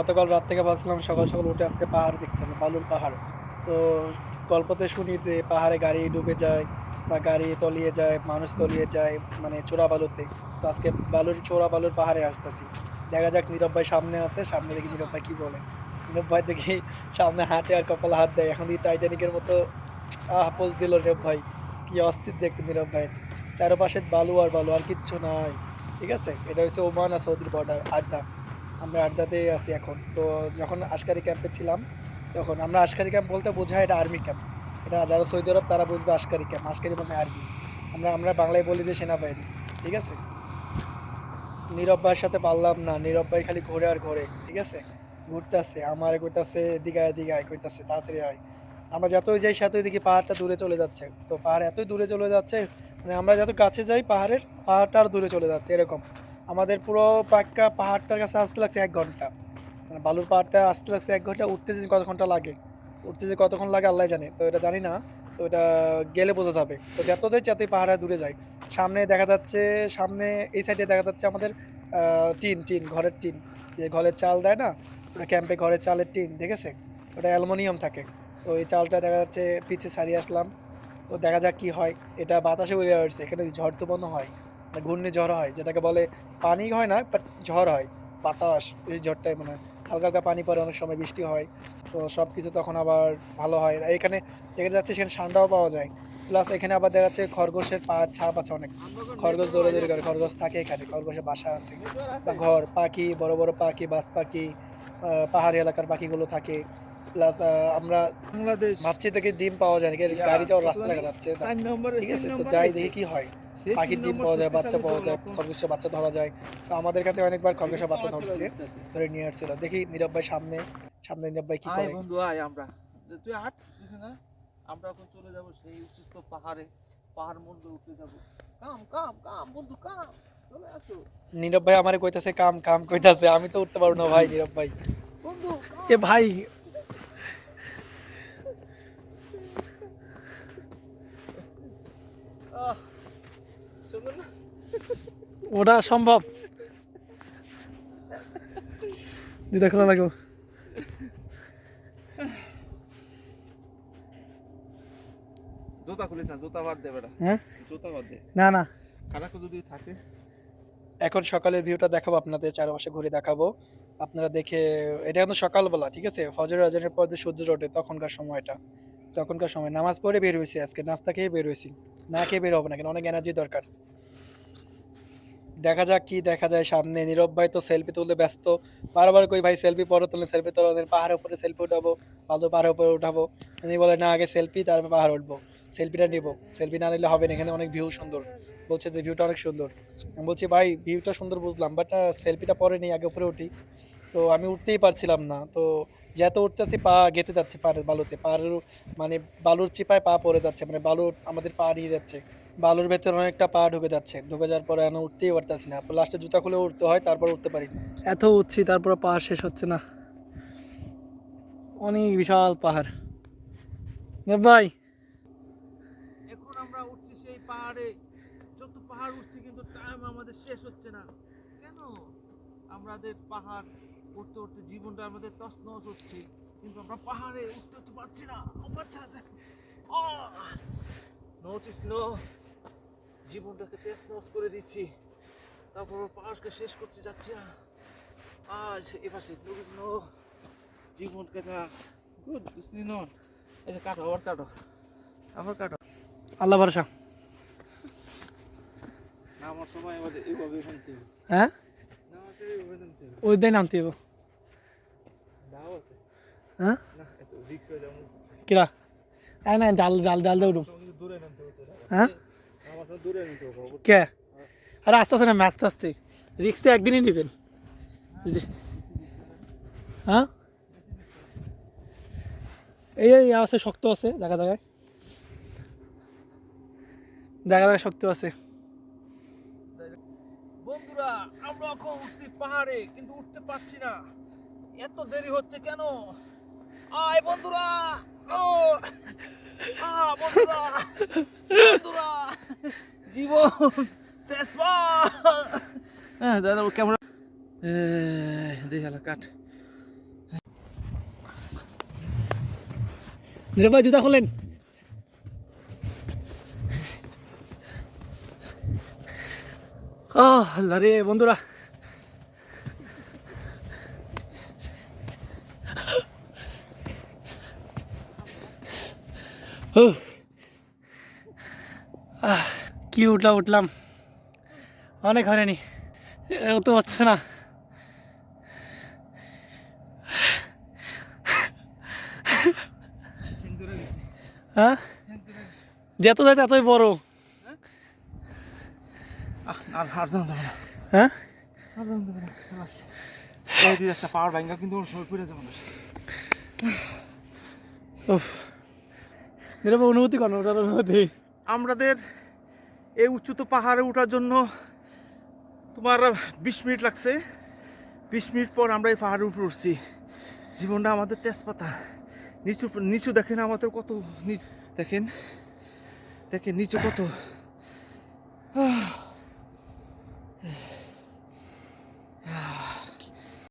গতকাল রাত থেকে ভাবছিলাম সকাল সকাল উঠে আজকে পাহাড় দেখছিলাম, বালুর পাহাড়। তো গল্পতে শুনি যে পাহাড়ে গাড়ি ডুবে যায় বা গাড়ি তলিয়ে যায়, মানুষ তলিয়ে যায়, মানে চোরা বালুতে। তো আজকে চোরা বালুর পাহাড়ে আসতেছি। দেখা যাক, নীরব ভাই সামনে আছে, সামনে দেখি নীরব ভাই কি বলে। নীরব ভাই দেখি সামনে হাঁটে আর কপালে হাত দেয়, এখন দেখি টাইটানিকের মতো পোজ দিল নীরব ভাই। কি অস্থির দেখতে নীরব ভাই। চারপাশে বালু আর বালু, আর কিচ্ছু নাই। ঠিক আছে, এটা হচ্ছে ওমান আর সৌদির বর্ডার, আড্ডা। আমরা আড্ডাতেই আছি এখন। তো যখন আশকারি ক্যাম্পে ছিলাম, তখন আমরা আশকারি ক্যাম্প বলতে বোঝায় এটা আর্মি ক্যাম্প। এটা যারা সৌদি আরব তারা বুঝবে আশকারি ক্যাম্প, আশকারি মানে আর্মি। আমরা আমরা বাংলায় বলি যে সেনাবাহিনী। ঠিক আছে, নীরব ভাইয়ের সাথে পারলাম না, নীরব ভাই খালি ঘোরে আর ঘোরে। ঠিক আছে, ঘুরতেছে, আমার কইতাছে এদিকে আয়, এদিকে আয়, কইতাছে তাড়াতাড়ি আয়। আমরা যতই যাই সেতই দেখি পাহাড়টা দূরে চলে যাচ্ছে। তো পাহাড় এতই দূরে চলে যাচ্ছে, মানে আমরা যত কাছে যাই পাহাড়টা আর দূরে চলে যাচ্ছে এরকম। আমাদের পুরো পাক্কা পাহাড়টার কাছে আসতে লাগছে 1 ঘন্টা। মানে বালুর পাহাড়টা আসতে লাগছে 1 ঘন্টা, উঠতে যে কত ঘন্টা লাগে, উঠতে যে কতক্ষণ লাগে আল্লাহ জানে। তো এটা জানি না, তো এটা গেলে বোঝা যাবে। তো যত যাই যতই পাহাড়ে দূরে যায়, সামনে দেখা যাচ্ছে, সামনে এই সাইডে দেখা যাচ্ছে আমাদের টিন টিন ঘরের টিন, যে ঘরের চাল দেয় না, ওটা ক্যাম্পে ঘরের চালের টিন দেখেছে, ওটা অ্যালুমিনিয়াম থাকে। তো এই চালটা দেখা যাচ্ছে পিছে সারিয়ে আসলাম। তো দেখা যাক কি হয়। এটা বাতাসে উড়ে আসছে, এখানে ঝড় তুফানও হয়, মানে ঘূর্ণিঝড় হয় যেটাকে বলে। পানি হয় না, বাট ঝড় হয়, বাতাস। এই ঝড়টাই মনে হয় হালকা হালকা পানি পড়ে, অনেক সময় বৃষ্টি হয়। তো সব কিছু তখন আবার ভালো হয়। আর এখানে দেখা যাচ্ছে সেখানে ঠান্ডাও পাওয়া যায়। প্লাস এখানে আবার দেখা যাচ্ছে খরগোশের পা ছাপ আছে অনেক। খরগোশ দৌড়াদৌড়ি করে, খরগোশ থাকে এখানে, খরগোশের বাসা আছে বা ঘর। পাখি, বড় বড় পাখি, বাজ পাখি, পাহাড়ি এলাকার পাখিগুলো থাকে। প্লাস আমরা বাংলাদেশ ভাবছি থেকে ডিম পাওয়া যায় নাকি, গাড়ি যাওয়ার কত রাস্তা জানি দেখা যাচ্ছে না। 4 নম্বরে ঠিক 3 আছে, তো নম্বর যাই আইছে দেখি কি হয়। সেই 3 পাখির ডিম নম্বর পাওয়া যায়, বাচ্চা শক্তিশালী পাওয়া দল যায়, এখন খরগোশের বাচ্চা ধরা যায়। তো আমাদের কাছে অনেকবার এটা খরগোশের বাচ্চা পাওয়া চলে ধরছে, যেতেছে। ধরে নিয়ে আসছিল। দেখি নীরব ভাই সামনে, সামনে নীরব ভাই কি আয় করে। বন্ধু আয়, আমরা তুই হাট কিছু না, আমরা এখন চলে যাব সেই উচ্চস্থ পাহাড়ে, পাহাড় মন্দির উঠে যাব। কাম কাম কাম বন্ধু কাম, চলে আসো নীরব ভাই আমারে কইতাছে কাম কাম কইতাছে, আমি তো উঠতে পারবো না ভাই। নীরব ভাই, বন্ধু এ কাম। ভাই, আহ সুন্দর না? ওটা সম্ভব? জুতা খোলা লাগো। জুতা খুলিস না, জুতা বাদ দে বেটা, হ্যাঁ, জুতা বাদ দে, না না। কাদাকু যদি থাকে। এখন সকালের ভিউটা দেখাবো আপনাদের, চারপাশে ঘুরে দেখাবো। আপনারা দেখে, এটা কিন্তু সকালবেলা, ঠিক আছে, ফজরের আজানের পর যে সূর্য ওঠে তখনকার সময়টা, তখনকার সময় নামাজ পড়ে বের হয়েছি, আজকে নাস্তা খেয়ে বের হয়েছি। না খেয়ে বের হবো না, কেন অনেক এনার্জি দরকার। দেখা যাক কি দেখা যায় সামনে। নীরব ভাই তো সেলফি তুলতে ব্যস্ত, বারবার কই ভাই সেলফি পরে তুলে, সেলফি তোলা, পাহাড়ের উপরে সেলফি উঠাবো, পাদো পাহাড়ের উপরে উঠাবো। উনি বলে না, আগে সেলফি তারপর পাহাড় উঠবো, সেলফিটা নিবো। সেলফি না নিলে হবে না, এখানে অনেক ভিউ সুন্দর। বলছে যে ভিউটা অনেক সুন্দর। আমি বলছি ভাই ভিউটা সুন্দর বুঝলাম, বাট সেলফিটা পরে নেই, আগে উপরে উঠি। তো আমি উঠতেই পারছিলাম না। তো যত উঠতেছি পা গেঁথে যাচ্ছে বালুতে, মানে বালুর চিপায় পা পড়ে যাচ্ছে, মানে বালু আমাদের পা নিয়ে যাচ্ছে। বালুর ভেতর অনেকটা পা ঢুকে যাচ্ছে, ঢুকে যাওয়ার পরে এখন উঠতেই পারতেছি না। লাস্টে জুতা খুলে উঠতে হয়, তারপর উঠতে পারি। এত উঠছি তারপর পা শেষ হচ্ছে না, অনেক বিশাল পাহাড়। ভাই, এখন আমরা উঠছি সেই পাহাড়ে, যত পাহাড় উঠছি কিন্তু টাইম আমাদের শেষ হচ্ছে না কেন? আমাদের পাহাড় উঠতে উঠতে জীবনটা আমাদের তছনছ হচ্ছে, কিন্তু আমরা পাহাড়ে উঠতে উঠতে পারছি না। নোটিস নো, জীবনটাকে তেছনছ করে দিচ্ছি, তারপর পাহাড়কে শেষ করতে যাচ্ছি না। আজ এপাশে নোটিস নো, জীবনকে না গুড বুঝলি নন। এই যে কাটো, আবার কাটো, আবার কাটো। আল্লাহ ভরসা। না আমার সময় এবার এইভাবে শুনতে হবে। হ্যাঁ, না আমাকে এইভাবে শুনতে হবে। ওই দিন নামতে হবে। দাও আছে। হ্যাঁ, না এত রিক্স হয়ে যাবো। কিরা, আয় না, ডাল ডাল ডাল দিয়ে উঠুম। তোমাকে দূরে নামতে হতো। হ্যাঁ, আমার সঙ্গে দূরে নিতে হবে। কে? আরে আস্তে আস্তে না, আস্তে আস্তে। রিক্স তো একদিনই নেবেন। জি। হ্যাঁ, এই এই আছে, শক্ত আছে, জায়গা জায়গায়, জায়গা জায়গায় শক্ত আছে। বন্ধুরা, আমরা এখন উঠছি পাহাড়ে, কিন্তু উঠতে পারছি না। এত দেরি হচ্ছে কেন? আয় বন্ধুরা, ও বন্ধুরা, বন্ধুরা, জীবন তেজপাল। হ্যাঁ দাদা, ক্যামেরা দেখালা কাট। নীরব ভাই জুতা খোলেন। আল্লাহ রে বন্ধুরা, কি উঠলাম অনেক হয়রানি, তো হচ্ছে না। হ্যাঁ, যত যায় ততই বড়। আর যাওয়া যাবে না, হ্যাঁ, আর যাওয়া যাবে না। এই দিয়ে আসলে পাহাড় ভাঙ্গা কিন্তু ওর সময় ফিরে যাবো না। নীরব অনুভূতি করেন, ওটার অনুভূতি। আমাদের এই উচ্চত পাহাড়ে ওঠার জন্য তোমার 20 মিনিট লাগছে। 20 মিনিট পর আমরা এই পাহাড়ের উপরে উঠছি। জীবনটা আমাদের তেজপাতা। নিচু নিচু দেখেন আমাদের কত, দেখেন দেখেন নিচে কত।